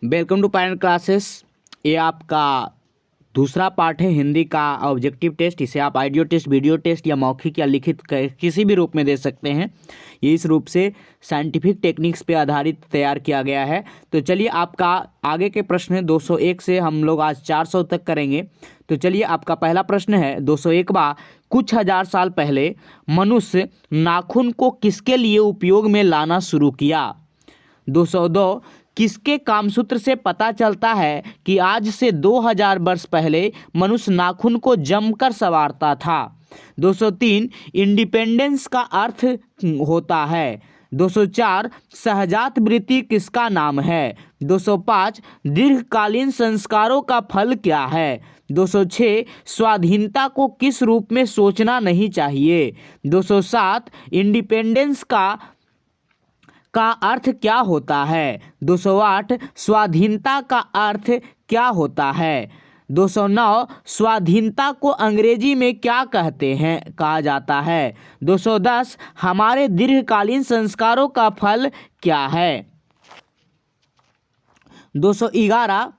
Welcome to parent classes. ये आपका दूसरा पार्ट है हिंदी का ऑब्जेक्टिव टेस्ट। इसे आप ऑडियो टेस्ट, वीडियो टेस्ट या मौखिक या लिखित किसी भी रूप में दे सकते हैं। ये इस रूप से साइंटिफिक टेक्निक्स पे आधारित तैयार किया गया है। तो चलिए आपका आगे के प्रश्न है 201 से हम लोग आज 400 तक करेंगे। तो चलिए आपका पहला प्रश्न है 201वां। कुछ हजार साल पहले मनुष्य नाखून को किसके लिए उपयोग में लाना शुरू किया? 202 किसके कामसूत्र से पता चलता है कि आज से 2000 वर्ष पहले मनुष्य नाखून को जमकर संवारता था? 203 इंडिपेंडेंस का अर्थ होता है? 204 सहजात वृत्ति किसका नाम है? 205 दीर्घकालीन संस्कारों का फल क्या है? 206 स्वाधीनता को किस रूप में सोचना नहीं चाहिए? 207 इंडिपेंडेंस का अर्थ क्या होता है? 208 स्वाधीनता का अर्थ क्या होता है? 209 स्वाधीनता को अंग्रेजी में क्या कहा जाता है? 210 हमारे दीर्घकालीन संस्कारों का फल क्या है? 211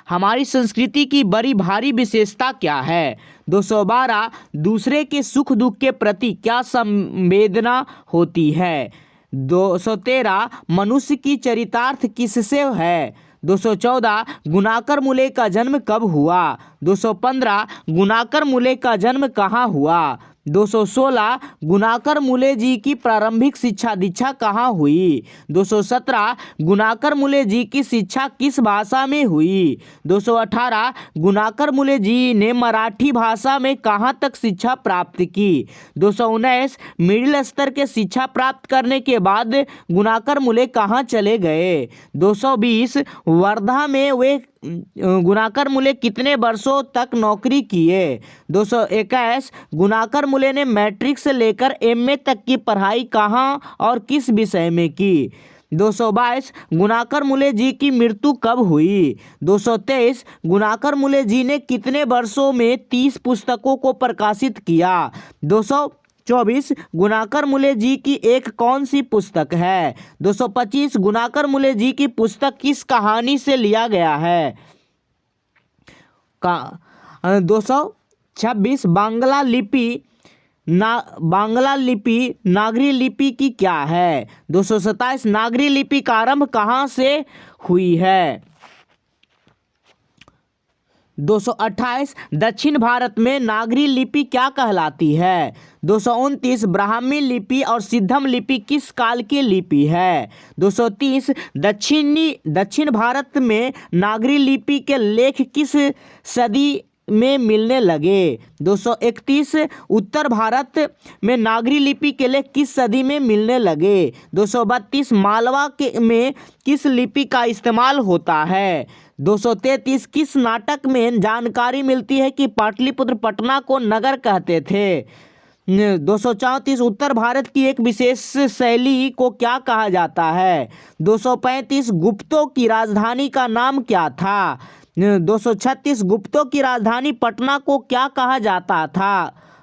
हमारी संस्कृति की बड़ी भारी विशेषता क्या है? 212 दूसरे के सुख दुख के प्रति क्या संवेदना होती है? 213 मनुष्य की चरितार्थ किससे है? 214 गुणाकर मूले का जन्म कब हुआ? 215 गुणाकर मूले का जन्म कहाँ हुआ? 216 गुणाकर मूले जी की प्रारंभिक शिक्षा दीक्षा कहाँ हुई? 217 गुणाकर मूले जी की शिक्षा किस भाषा में हुई? 218 गुणाकर मूले जी ने मराठी भाषा में कहाँ तक शिक्षा प्राप्त की? 219 मिडिल स्तर के शिक्षा प्राप्त करने के बाद गुणाकर मूले कहाँ चले गए? 220 वर्धा में वे गुणाकर मूले कितने वर्षों तक नौकरी किए? 221 गुणाकर मूले ने मैट्रिक से लेकर एमए तक की पढ़ाई कहाँ और किस विषय में की? 222 गुणाकर मूले जी की मृत्यु कब हुई? 223 गुणाकर मूले जी ने कितने वर्षों में 30 पुस्तकों को प्रकाशित किया? 224 गुणाकर मूले जी की एक कौन सी पुस्तक है? 225 गुणाकर मूले जी की पुस्तक किस कहानी से लिया गया है? 226 बांग्ला लिपि नागरी लिपि की क्या है? 227 नागरी लिपि का आरंभ कहाँ से हुई है? 228 दक्षिण भारत में नागरी लिपि क्या कहलाती है? 229 ब्राह्मी लिपि और सिद्धम लिपि किस काल की लिपि है? 230 दक्षिण भारत में नागरी लिपि के लेख किस सदी में मिलने लगे? 231 उत्तर भारत में नागरी लिपि के लेख किस सदी में मिलने लगे? 232 मालवा में किस लिपि का इस्तेमाल होता है? 233 किस नाटक में जानकारी मिलती है कि पाटलिपुत्र पटना को नगर कहते थे? 234 उत्तर भारत की एक विशेष शैली को क्या कहा जाता है? 235 गुप्तों की राजधानी का नाम क्या था? 236 गुप्तों की राजधानी पटना को क्या कहा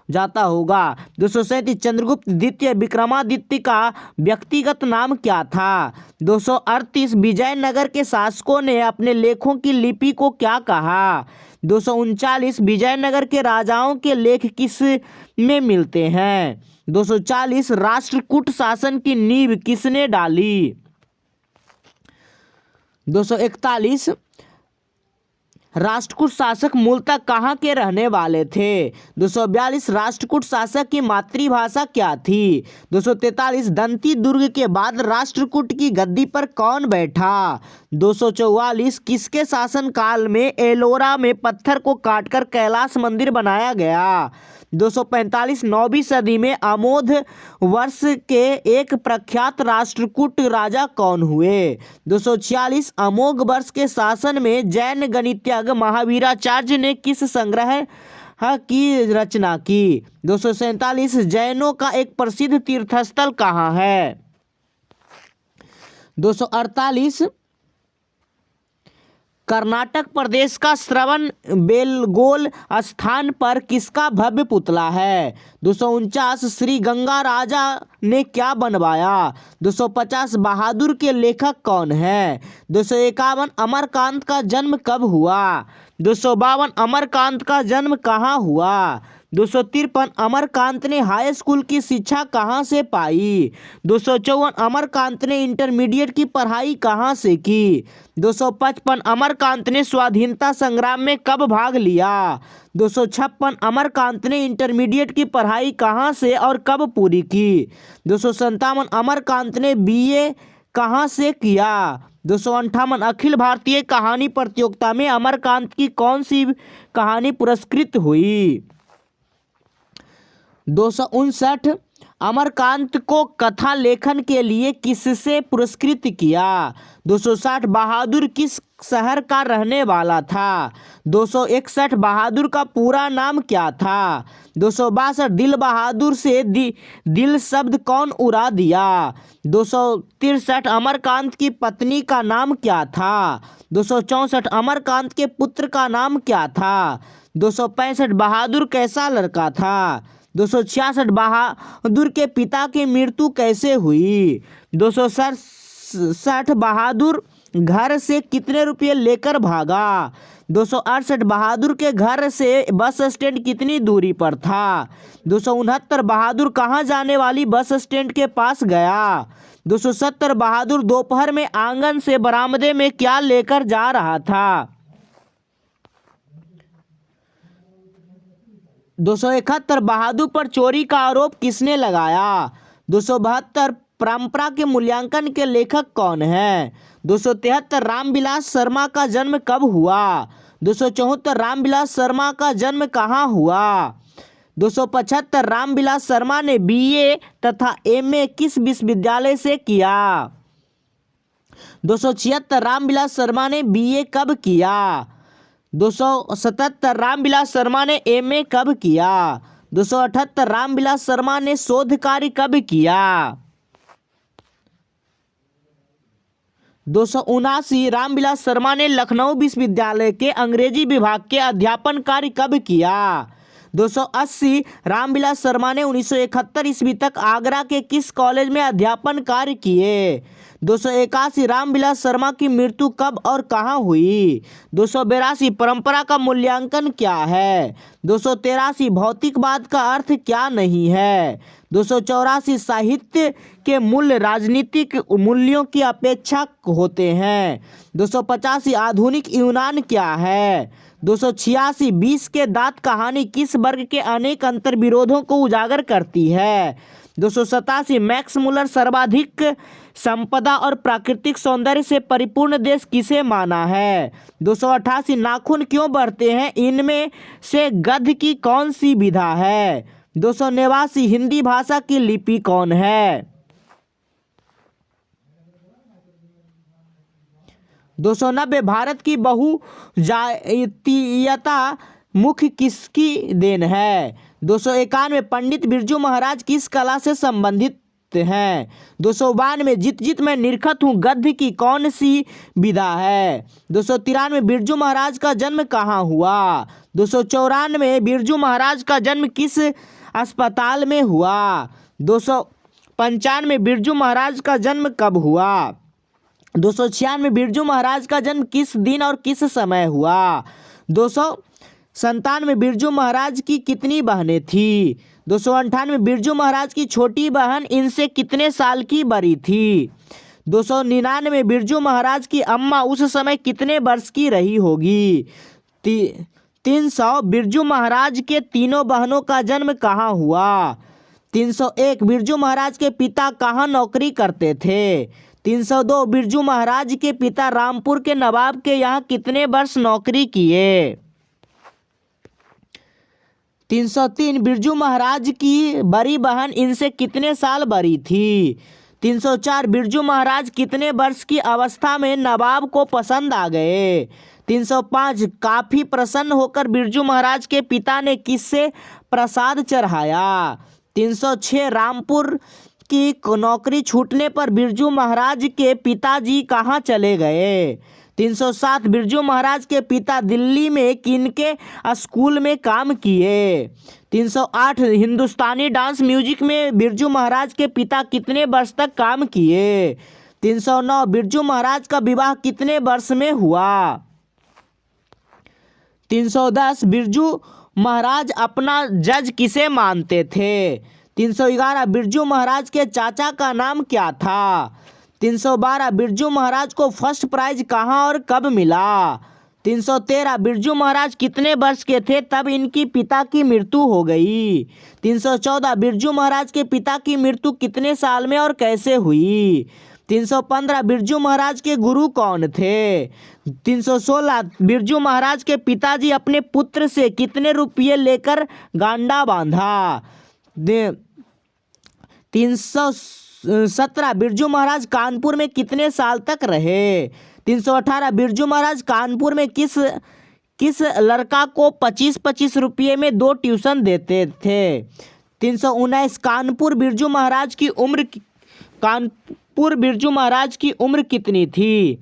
जाता होगा? 237 चंद्रगुप्त द्वितीय विक्रमादित्य का व्यक्तिगत नाम क्या था? 238 विजयनगर के शासकों ने अपने लेखों की लिपि को क्या कहा? 239 विजयनगर के राजाओं के लेख किस में मिलते हैं? 240 राष्ट्रकूट शासन की नींव किसने डाली? 241 राष्ट्रकूट शासक मूलतः कहाँ के रहने वाले थे? 242 राष्ट्रकूट शासक की मातृभाषा क्या थी? 243 दंती दुर्ग के बाद राष्ट्रकूट की गद्दी पर कौन बैठा? 244 किसके शासनकाल में एलोरा में पत्थर को काटकर कैलाश मंदिर बनाया गया? 245 9वीं सदी में अमोध वर्ष के एक प्रख्यात राष्ट्रकूट राजा कौन हुए? 246 अमोघ वर्ष के शासन में जैन गणितज्ञ महावीराचार्य ने किस संग्रह की रचना की? 247 जैनों का एक प्रसिद्ध तीर्थस्थल कहाँ है? 248 कर्नाटक प्रदेश का श्रवण बेलगोल स्थान पर किसका भव्य पुतला है? 249 श्री गंगा राजा ने क्या बनवाया? 250 बहादुर के लेखक कौन है? 251 अमरकांत का जन्म कब हुआ? 252 अमरकांत का जन्म कहाँ हुआ? 253 अमरकांत ने हाई स्कूल की शिक्षा कहाँ से पाई? 254 अमरकांत ने इंटरमीडिएट की पढ़ाई कहाँ से की? 255 अमरकांत ने स्वाधीनता संग्राम में कब भाग लिया? 256 अमरकांत ने इंटरमीडिएट की पढ़ाई कहाँ से और कब पूरी की? 257 अमरकांत ने बीए कहाँ से किया? 258 अखिल भारतीय कहानी प्रतियोगिता में अमरकांत की कौन सी कहानी पुरस्कृत हुई? 259 अमरकांत को कथा लेखन के लिए किससे पुरस्कृत किया? 260 बहादुर किस शहर का रहने वाला था? 261 बहादुर का पूरा नाम क्या था? 262 दिल बहादुर से दिल शब्द कौन उड़ा दिया? 263 अमरकांत की पत्नी का नाम क्या था? 264 अमरकांत के पुत्र का नाम क्या था? 265 बहादुर कैसा लड़का था? 266 बहादुर के पिता की मृत्यु कैसे हुई? 267 बहादुर घर से कितने रुपये लेकर भागा? 268 बहादुर के घर से बस स्टैंड कितनी दूरी पर था? 269 बहादुर कहाँ जाने वाली बस स्टैंड के पास गया? 270 बहादुर दोपहर में आंगन से बरामदे में क्या लेकर जा रहा था? 271 बहादुर पर चोरी का आरोप किसने लगाया? 272 परंपरा के मूल्यांकन के लेखक कौन है? 273 रामविलास शर्मा का जन्म कब हुआ? 274 रामविलास शर्मा का जन्म कहाँ हुआ? 275 रामविलास शर्मा ने बीए तथा एमए किस विश्वविद्यालय से किया? 276 रामविलास शर्मा ने बीए कब किया? 277 रामविलास शर्मा ने एमए कब किया? 278 रामविलास शर्मा ने शोध कार्य कब किया? 279 रामविलास शर्मा ने लखनऊ विश्वविद्यालय के अंग्रेजी विभाग के अध्यापन कार्य कब किया? 280 रामविलास शर्मा ने 1971 ईस्वी तक आगरा के किस कॉलेज में अध्यापन कार्य किए? 281 रामविलास शर्मा की मृत्यु कब और कहाँ हुई? 282 परंपरा का मूल्यांकन क्या है? 283 भौतिकवाद का अर्थ क्या नहीं है? 284 साहित्य के मूल्य राजनीतिक मूल्यों की अपेक्षा होते हैं। 285 आधुनिक यूनान क्या है? 286 20 के दांत कहानी किस वर्ग के अनेक अंतर्विरोधों को उजागर करती है? 287 मैक्स मुलर सर्वाधिक संपदा और प्राकृतिक सौंदर्य से परिपूर्ण देश किसे माना है? 288 नाखून क्यों बढ़ते हैं, इनमें से गद्य की कौन सी विधा है? 289 हिंदी भाषा की लिपि कौन है? 290 भारत की बहुजातीयता मुख्य किसकी देन है? 291 पंडित बिरजू महाराज किस कला से संबंधित हैं? 292 जित जित मैं निरखत हूँ गद्य की कौन सी विधा है? 293 बिरजू महाराज का जन्म कहाँ हुआ? 294 बिरजू महाराज का जन्म किस अस्पताल में हुआ? 295 बिरजू महाराज का जन्म कब हुआ? 296 बिरजू महाराज का जन्म किस दिन और किस समय हुआ? 297 बिरजू महाराज की कितनी बहनें थीं? 298 बिरजू महाराज की छोटी बहन इनसे कितने साल की बड़ी थी? 299 बिरजू महाराज की अम्मा उस समय कितने वर्ष की रही होगी? 300 बिरजू महाराज के तीनों बहनों का जन्म कहाँ हुआ? 301 बिरजू महाराज के पिता कहाँ नौकरी करते थे? 302 बिरजू महाराज के पिता रामपुर के नवाब के यहाँ कितने वर्ष नौकरी किए? 303 बिरजू महाराज की बड़ी बहन इनसे कितने साल बड़ी थी? 304 बिरजू महाराज कितने वर्ष की अवस्था में नवाब को पसंद आ गए? 305 काफी प्रसन्न होकर बिरजू महाराज के पिता ने किससे प्रसाद चढ़ाया? 306 रामपुर की नौकरी छूटने पर बिरजू महाराज के पिताजी कहाँ चले गए? 307 बिरजू महाराज के पिता दिल्ली में किनके स्कूल में काम किए? 308 हिंदुस्तानी डांस म्यूजिक में बिरजू महाराज के पिता कितने वर्ष तक काम किए? 309 बिरजू महाराज का विवाह कितने वर्ष में हुआ? 310 बिरजू महाराज अपना जज किसे मानते थे? 311 बिरजू महाराज के चाचा का नाम क्या था? 312 बिरजू महाराज को फर्स्ट प्राइज कहाँ और कब मिला? 313 बिरजू महाराज कितने वर्ष के थे तब इनकी पिता की मृत्यु हो गई? 314 बिरजू महाराज के पिता की मृत्यु कितने साल में और कैसे हुई? 315 बिरजू महाराज के गुरु कौन थे? 316 बिरजू महाराज के पिताजी अपने पुत्र से कितने रुपये लेकर गांडा बांधा? 317 बिरजू महाराज कानपुर में कितने साल तक रहे? 318 बिरजू महाराज कानपुर में किस लड़का को 25-25 रुपये में 2 ट्यूशन देते थे? 319 कानपुर बिरजू महाराज की उम्र कितनी थी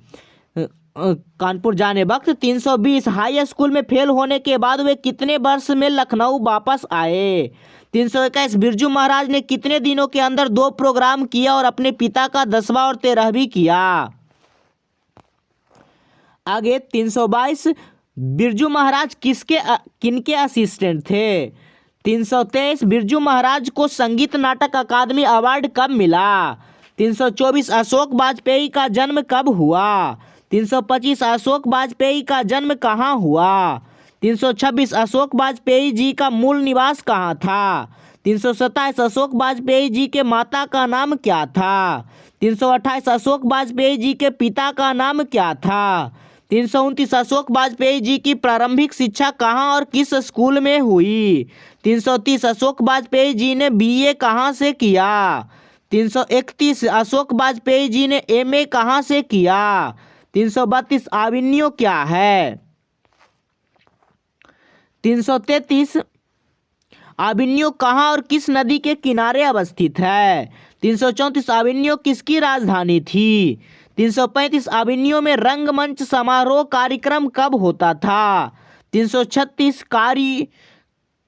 कानपुर जाने वक्त? 320 हाई स्कूल में फेल होने के बाद वे कितने वर्ष में लखनऊ वापस आए? 321 बिरजू महाराज ने कितने दिनों के अंदर 2 प्रोग्राम किया और अपने पिता का 10वां और 13वीं किया? आगे 322 बिरजू महाराज किनके असिस्टेंट थे? 323 बिरजू महाराज को संगीत नाटक अकादमी अवार्ड कब मिला? 324 अशोक वाजपेयी का जन्म कब हुआ? 325 अशोक वाजपेयी का जन्म कहाँ हुआ? 326 अशोक वाजपेयी जी का मूल निवास कहाँ था? 327 अशोक वाजपेयी जी के माता का नाम क्या था? 328 अशोक वाजपेयी जी के पिता का नाम क्या था? 329 अशोक वाजपेयी जी की प्रारंभिक शिक्षा कहाँ और किस स्कूल में हुई? 330 अशोक वाजपेयी जी ने BA कहाँ से किया? 331 अशोक वाजपेयी जी ने MA कहाँ से किया? 332 आविन्यो क्या है? 333 आविन्यो कहाँ और किस नदी के किनारे अवस्थित है? 334 आविन्यो किसकी राजधानी थी? 335 आविन्यो में रंगमंच समारोह कार्यक्रम कब होता था? 336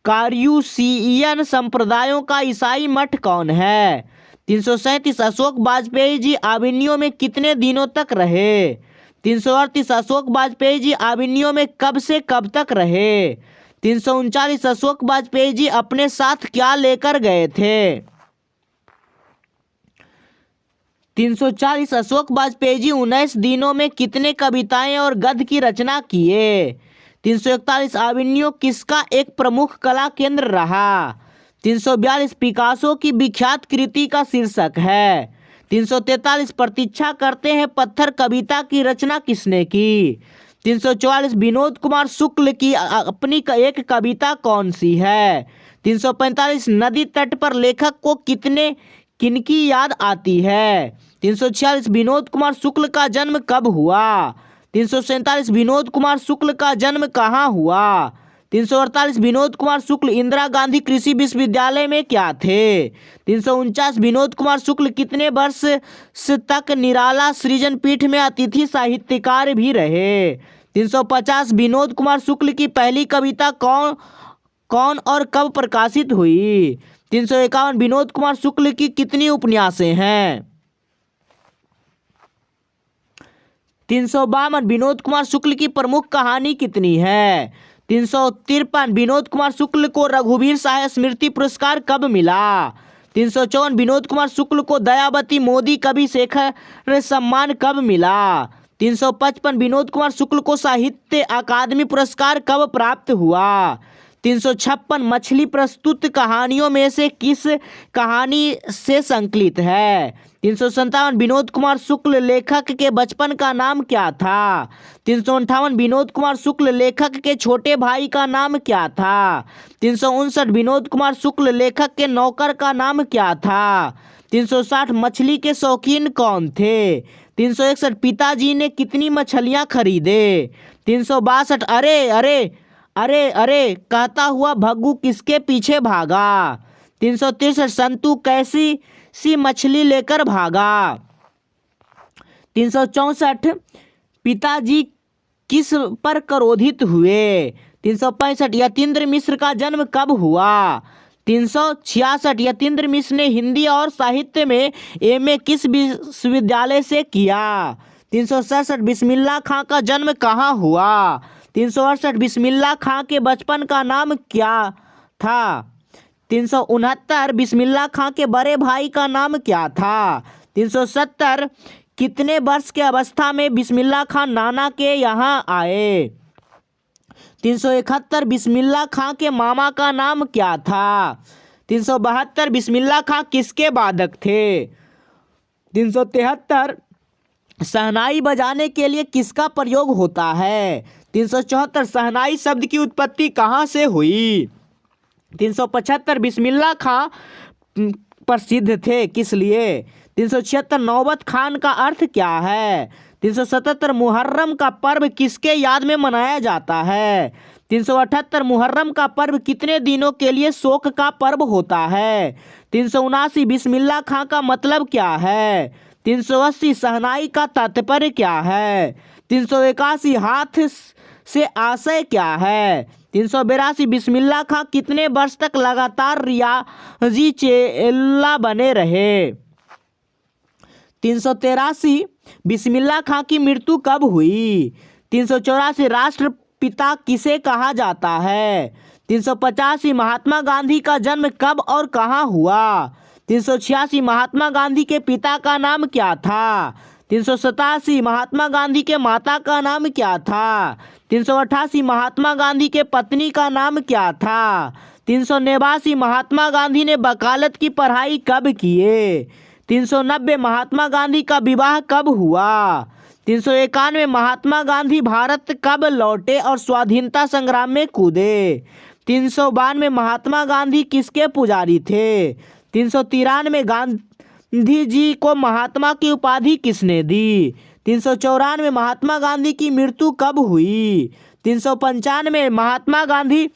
कारूसियन संप्रदायों का ईसाई मठ कौन है? 337 अशोक वाजपेयी जी आविन्यो में कितने दिनों तक रहे? 338 अशोक वाजपेयी जी आविन्यो में कब से कब तक रहे? 339 अशोक वाजपेयी जी अपने साथ क्या लेकर गए थे? 340 अशोक वाजपेयी जी 19 दिनों में कितने कविताएं और गद्य की रचना किए? 341 आविन्यो किसका एक प्रमुख कला केंद्र रहा? 342 पिकासो की विख्यात कृति का शीर्षक है? 343 प्रतीक्षा करते हैं पत्थर कविता की रचना किसने की? 344 विनोद कुमार शुक्ल की अपनी एक कविता कौन सी है? 345 नदी तट पर लेखक को किनकी याद आती है? 346 विनोद कुमार शुक्ल का जन्म कब हुआ? 347 विनोद कुमार शुक्ल का जन्म कहाँ हुआ? 348 विनोद कुमार शुक्ल इंदिरा गांधी कृषि विश्वविद्यालय में क्या थे? 349 विनोद कुमार शुक्ल कितने वर्ष तक निराला सृजन पीठ में अतिथि साहित्यकार भी रहे? 350 विनोद कुमार शुक्ल की पहली कविता कौन और कब प्रकाशित हुई? 351 विनोद कुमार शुक्ल की कितनी उपन्यासें हैं? 352 विनोद कुमार शुक्ल की प्रमुख कहानी कितनी है? 353 विनोद कुमार शुक्ल को रघुवीर साहब स्मृति पुरस्कार कब मिला? 354 विनोद कुमार शुक्ल को दयावती मोदी कवि शेखर सम्मान कब मिला? 355 विनोद कुमार शुक्ल को साहित्य अकादमी पुरस्कार कब प्राप्त हुआ? 356 मछली प्रस्तुत कहानियों में से किस कहानी से संकलित है? 357 विनोद कुमार शुक्ल लेखक के बचपन का नाम क्या था? 358 विनोद कुमार शुक्ल लेखक के छोटे भाई का नाम क्या था? 359 विनोद कुमार शुक्ल लेखक के नौकर का नाम क्या था? 360 मछली के शौकीन कौन थे? 361 पिताजी ने कितनी मछलियां खरीदे? 362 अरे अरे अरे अरे कहता हुआ भग्गू किसके पीछे भागा? 363 संतु कैसी सी मछली लेकर भागा। 364 पिताजी किस पर क्रोधित हुए। 365 यतीन्द्र मिश्र का जन्म कब हुआ। 366 यतीन्द्र मिश्र ने हिंदी और साहित्य में एमए किस विश्वविद्यालय से किया। 367 बिस्मिल्लाह खां का जन्म कहाँ हुआ। 368 बिस्मिल्लाह खां के बचपन का नाम क्या था। 369 बिस्मिल्लाह खां के बड़े भाई का नाम क्या था। 370 कितने वर्ष के अवस्था में बिस्मिल्लाह खां नाना के यहाँ आए। 371 बिस्मिल्लाह खां के मामा का नाम क्या था। 372 बिस्मिल्लाह खां किसके वादक थे। 373 शहनाई बजाने के लिए किसका प्रयोग होता है। 374 शहनाई शब्द की उत्पत्ति कहाँ से हुई। 375 बिस्मिल्लाह खां प्रसिद्ध थे किस लिए। 376 नौबत खान का अर्थ क्या है। 377 मुहर्रम का पर्व किसके याद में मनाया जाता है। 378 मुहर्रम का पर्व कितने दिनों के लिए शोक का पर्व होता है। 379 बिस्मिल्लाह खां का मतलब क्या है। 380 शहनाई का तात्पर्य क्या है। 381 हाथ से आशय क्या है। 382 बिस्मिल्लाह खां कितने वर्ष तक लगातार रियाजी चेला बने रहे। 383 बिस्मिल्लाह खां की मृत्यु कब हुई। 384 राष्ट्रपिता किसे कहा जाता है। 385 महात्मा गांधी का जन्म कब और कहाँ हुआ। 386 महात्मा गांधी के पिता का नाम क्या था। 387 महात्मा गांधी के माता का नाम क्या था। 388 महात्मा गांधी के पत्नी का नाम क्या था। 389 महात्मा गांधी ने वकालत की पढ़ाई कब किए। 390 महात्मा गांधी का विवाह कब हुआ। 391 महात्मा गांधी भारत कब लौटे और स्वाधीनता संग्राम में कूदे। 392 महात्मा गांधी किसके पुजारी थे। 393 गांधी जी को महात्मा की उपाधि किसने दी। 394 महात्मा गांधी की मृत्यु कब हुई। 395 महात्मा गांधी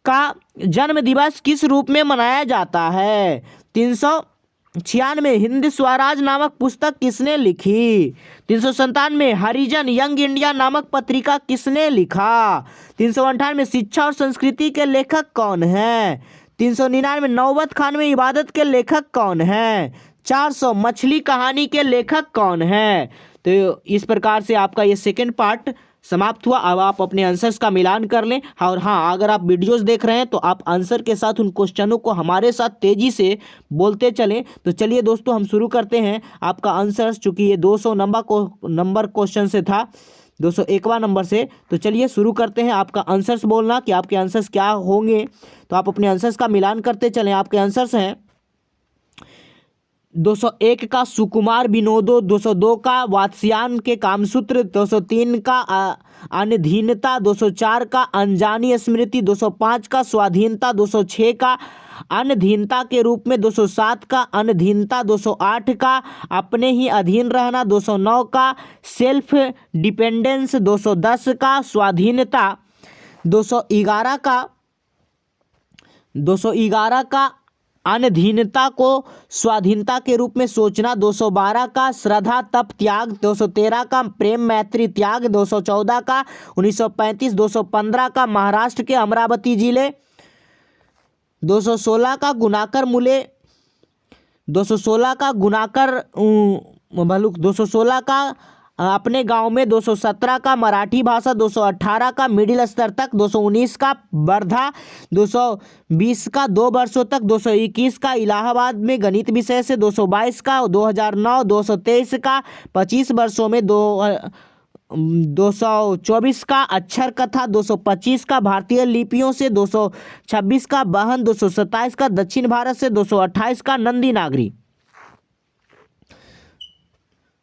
का जन्म दिवस किस रूप में मनाया जाता है। 396 हिंद स्वराज नामक पुस्तक किसने लिखी। 397 हरिजन यंग इंडिया नामक पत्रिका किसने लिखा। 398 शिक्षा और संस्कृति के लेखक कौन हैं। 399 नौबत खान में इबादत के लेखक कौन हैं। 400 मछली कहानी के लेखक कौन हैं। तो इस प्रकार से आपका ये सेकंड पार्ट समाप्त हुआ। अब आप अपने आंसर्स का मिलान कर लें। और हाँ, अगर आप वीडियोस देख रहे हैं तो आप आंसर के साथ उन क्वेश्चनों को हमारे साथ तेज़ी से बोलते चलें। तो चलिए दोस्तों, हम शुरू करते हैं आपका आंसर, चूँकि ये 200 नंबर क्वेश्चन से था, 201वां नंबर से। तो चलिए शुरू करते हैं आपका आंसर्स बोलना कि आपके आंसर्स क्या होंगे। तो आप अपने आंसर्स का मिलान करते चलें। आपके आंसर्स हैं 201 का सुकुमार विनोदो, 202 का वात्स्यायन के कामसूत्र, 203 का अनधीनता, 204 का अनजानी स्मृति, 205 का स्वाधीनता, 206 का अनधीनता के रूप में, 207 का अनधीनता, 208 का अपने ही अधीन रहना, 209 का सेल्फ डिपेंडेंस, 210 का स्वाधीनता, 211 का अनधीनता को स्वाधीनता के रूप में सोचना, 212 का श्रद्धा तप त्याग, 213 का प्रेम मैत्री त्याग, 214 का 1935, 215 का महाराष्ट्र के अमरावती जिले, 216 का गुनाकर मूले, 216 का गुनाकर भलुक, 216 का अपने गांव में, 217 का मराठी भाषा, 218 का मिडिल स्तर तक, 219 का वर्धा, 220 का 2 वर्षों तक, 221 का इलाहाबाद में गणित विषय से, 222 का 2009, 223 का 25 वर्षों में, 224 का अक्षर कथा, 225 का भारतीय लिपियों से, 226 का बहन, 227 का दक्षिण भारत से, 228 का नंदी नागरी,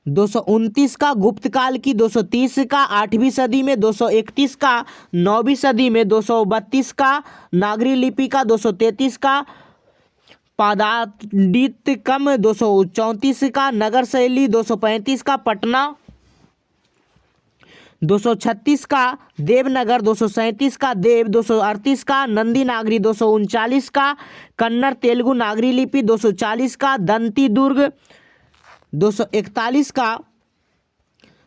229 का गुप्त काल की, 230 का 8वीं सदी में, 231 का 9वीं सदी में, 232 का नागरी लिपि का, 233 का पादादिकम, 234 का नगर शैली, 235 का पटना, 236 का देवनगर, 237 का देव, 238 का नंदी नागरी, 239 का कन्नड़ तेलुगु नागरी लिपि, 240 का दंती दुर्ग, 241 का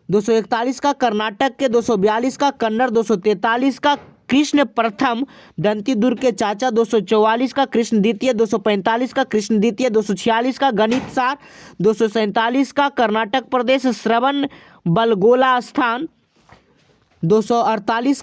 241 का कर्नाटक के, 242 का कन्नड़, 243 का कृष्ण प्रथम दंती दुर्ग के चाचा, 244 का कृष्ण द्वितीय, 245 का कृष्ण द्वितीय, 246 का गणित सार, 247 का कर्नाटक प्रदेश श्रवण बलगोला स्थान, 248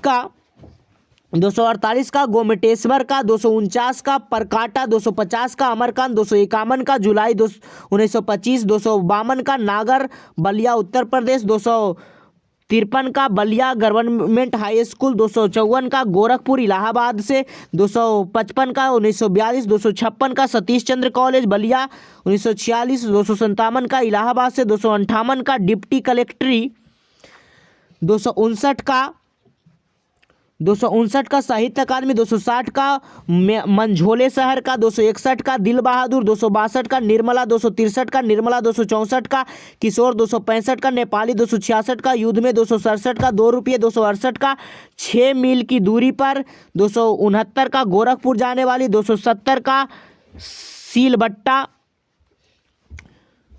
का गोमटेश्वर का, 249 का परकाटा, 250 का अमरकांत, 251 का जुलाई 1925, 252 का नागर बलिया उत्तर प्रदेश, 253 का बलिया गवर्नमेंट हाई स्कूल, 254 का गोरखपुर इलाहाबाद से, 255 का 1942, 256 का सतीश चंद्र कॉलेज बलिया 1946, 257 का इलाहाबाद से, 258 का डिप्टी कलेक्ट्री, 259 का साहित्य अकादमी, 260 का मंझोले शहर का, 261 का दिल बहादुर, 262 का निर्मला, 263 का निर्मला, 264 का किशोर, 265 का नेपाली, 266 का युद्ध में, 267 का 2 रुपये, 268 का 6 मील की दूरी पर, 269 का गोरखपुर जाने वाली, 270 का सीलबट्टा,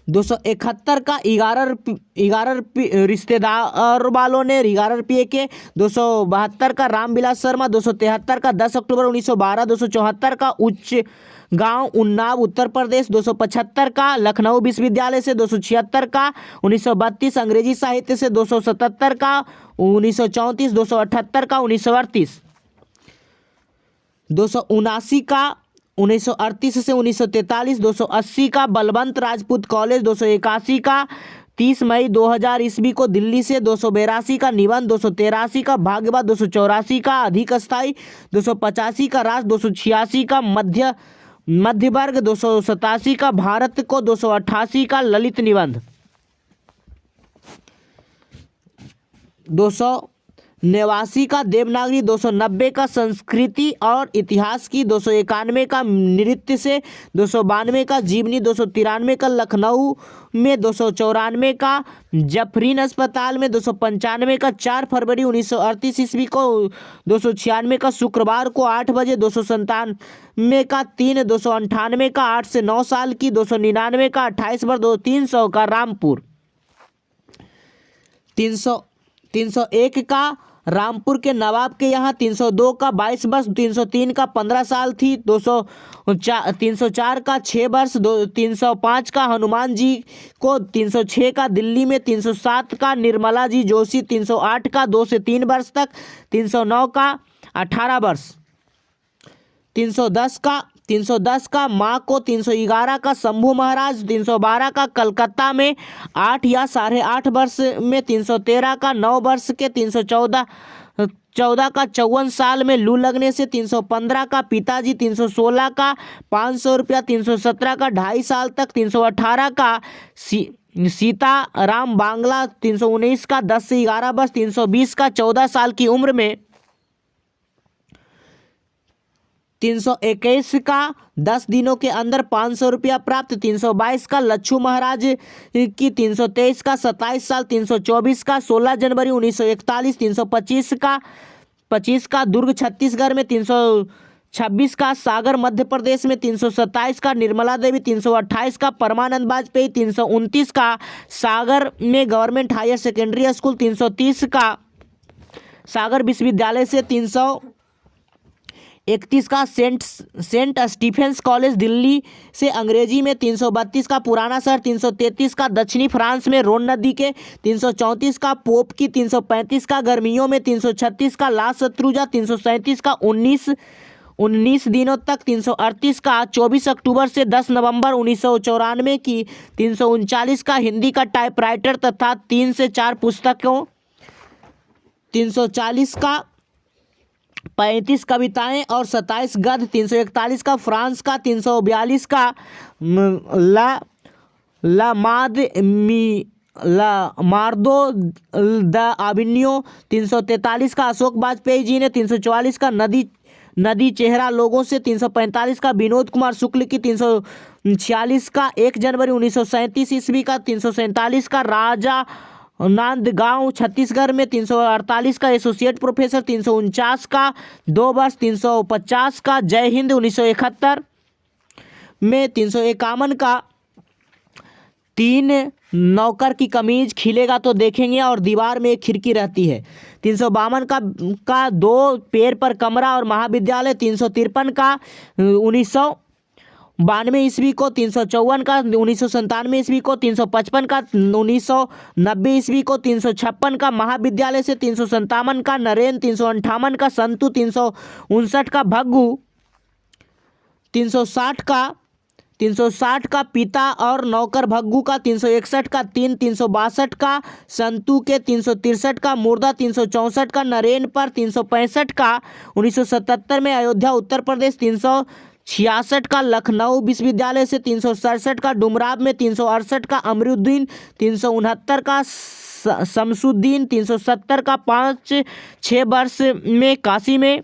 271 का 11 रिश्तेदार वालों ने 11 रुपये के, 272 का रामविलास शर्मा, 273 का 10 अक्टूबर 1912, 274 का उच्च गांव उन्नाव उत्तर प्रदेश, 275 का लखनऊ विश्वविद्यालय से, 276 का 1932 अंग्रेजी साहित्य से, 277 का 1934, 278 का 1938, 279 का 1938 से 1943, 280 का बलवंत राजपूत कॉलेज, 281 का 30 मई 2000 ईस्वी को दिल्ली से, 282 का निबंध, 283 का भाग्यवाद, 284 का अधिक स्थायी, 285 का राष्ट्र, 286 का मध्य वर्ग, 287 का भारत को, 288 का ललित निबंध, 289 का देवनागरी, 290 का संस्कृति और इतिहास की, 291 का नृत्य से, 292 का जीवनी, 293 का लखनऊ में, 294 का जफरीन अस्पताल में, 295 का 4 फरवरी 1938 ईस्वी को, 296 का शुक्रवार को 8 बजे, 297 का 3, 298 का 8 से 9 साल की, 299 का 28 वर्ष, 300 का रामपुर, 301 का रामपुर के नवाब के यहाँ, 302 का 22 वर्ष, 303 का 15 साल थी, 304 का 6 वर्ष, 305 का हनुमान जी को, 306 का दिल्ली में, 307 का निर्मला जी जोशी, 308 का 2 से 3 वर्ष तक, 309 का 18 वर्ष, 310 का माँ को, 311 का शंभू महाराज, 312 का कलकत्ता में 8 या 8.5 वर्ष में, 313 का 9 वर्ष के, 314 का 54 साल में लू लगने से, 315 का पिताजी, 316 का 500 रुपया, 317 का 2.5 साल तक, 318 का सीताराम बांग्ला, 319 का 10 से 11 वर्ष, 320 का 14 साल की उम्र में, 321 का 10 दिनों के अंदर 500 रुपया प्राप्त, 322 का लच्छू महाराज की, 323 का 27 साल, 324 का 16 जनवरी 1941, 325 का दुर्ग छत्तीसगढ़ में, 326 का सागर मध्य प्रदेश में, 327 का निर्मला देवी, 328 का परमानंद वाजपेयी, 329 का सागर में गवर्नमेंट हायर सेकेंडरी स्कूल, 330 का सागर विश्वविद्यालय से, 331 का सेंट स्टीफेंस कॉलेज दिल्ली से अंग्रेजी में, 332 का पुराना शहर, 333 का दक्षिणी फ्रांस में रोन नदी के, 334 का पोप की, 335 का गर्मियों में, 336 का ला शत्रुजा, 337 का 19 दिनों तक, 338 का 24 अक्टूबर से 10 नवंबर 1994 की, 339 का हिंदी का टाइपराइटर तथा 3 से 4 पुस्तकों, 340 का 35 कविताएं और 27 गद्य, 341 का फ्रांस का, 342 का मार्दो द आविन्यो, 343 का अशोक वाजपेयी जी ने, 344 का नदी चेहरा लोगों से, 345 का विनोद कुमार शुक्ल की, 346 का 1 जनवरी 1937 ईस्वी का, 347 का राजा नांदगांव छत्तीसगढ़ में 348 का एसोसिएट प्रोफेसर, 349 का 2 वर्ष, 350 का जय हिंद 1971 में, 351 का 3 नौकर की कमीज खिलेगा तो देखेंगे और दीवार में एक खिड़की रहती है, 352 का 2 पैर पर कमरा और महाविद्यालय, 353 का 1992 ईस्वी को, 354 का 1997 ईस्वी को, 355 का 1990 ईस्वी को, 356 का महाविद्यालय से, 357 का नरेंद्र, 358 का संतु, 359 का भग्गू, 360 का पिता और नौकर भग्गू का, 361 का 3, 362 का संतु के, 363 का मुर्दा, 364 का नरेन पर, 365 का 1977 में अयोध्या उत्तर प्रदेश, 366 का लखनऊ विश्वविद्यालय से, 367 का डुमराव में, 368 का अमरुद्दीन, 369 का शमसुद्दीन, 370 का 5-6 वर्ष में काशी में,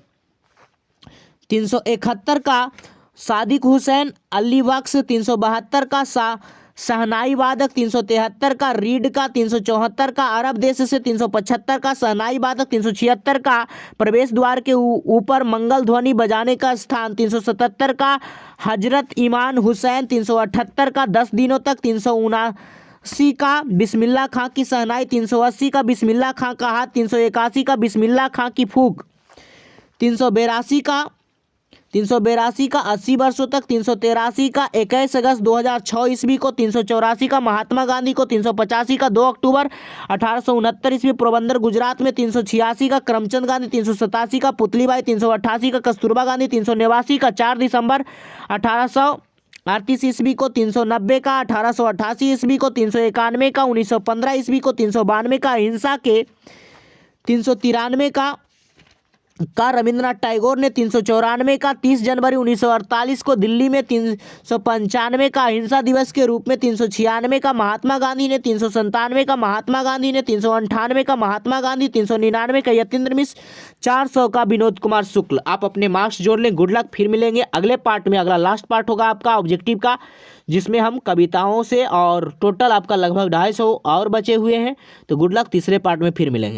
371 का सादिक हुसैन अली बख्श, 372 का शहनाई वादक, 373 का रीड का, 374 का अरब देश से, 375 का शहनाई वादक, 376 का प्रवेश द्वार के ऊपर मंगल ध्वनि बजाने का स्थान, 377 का हजरत इमाम हुसैन, 378 का 10 दिनों तक, 379 का बिस्मिल्लाह खां की शहनाई, 380 का बिस्मिल्लाह खां का हाथ, 381 का बिस्मिल्लाह खां की फूंक, 382 का 80 वर्षों तक, 383 का 21 अगस्त 2006 ईस्वी को, 384 का महात्मा गांधी को, 385 का 2 अक्टूबर 1869 ईस्वी पोरबंदर गुजरात में, 386 का करमचंद गांधी, 387 का पुतलीबाई, 388 का कस्तूरबा गांधी, 389 का 4 दिसंबर 1838 ईस्वी को, 390 का 1888 ईस्वी को, 391 का 1915 ईस्वी को, 392 का अहिंसा के, 393 का रविंद्रनाथ टैगोर ने, 394 का 30 जनवरी 1948 को दिल्ली में, 395 का अहिंसा दिवस के रूप में, 396 का महात्मा गांधी ने, 397 का महात्मा गांधी ने, 398 का महात्मा गांधी, 399 का यतीन्द्र मिश्र, 400 का विनोद कुमार शुक्ल। आप अपने मार्क्स जोड़ लें। Good luck. फिर मिलेंगे अगले पार्ट में। अगला लास्ट पार्ट होगा आपका ऑब्जेक्टिव का, जिसमें हम कविताओं से, और टोटल आपका लगभग 250 और बचे हुए हैं। तो गुड लक, तीसरे पार्ट में फिर मिलेंगे।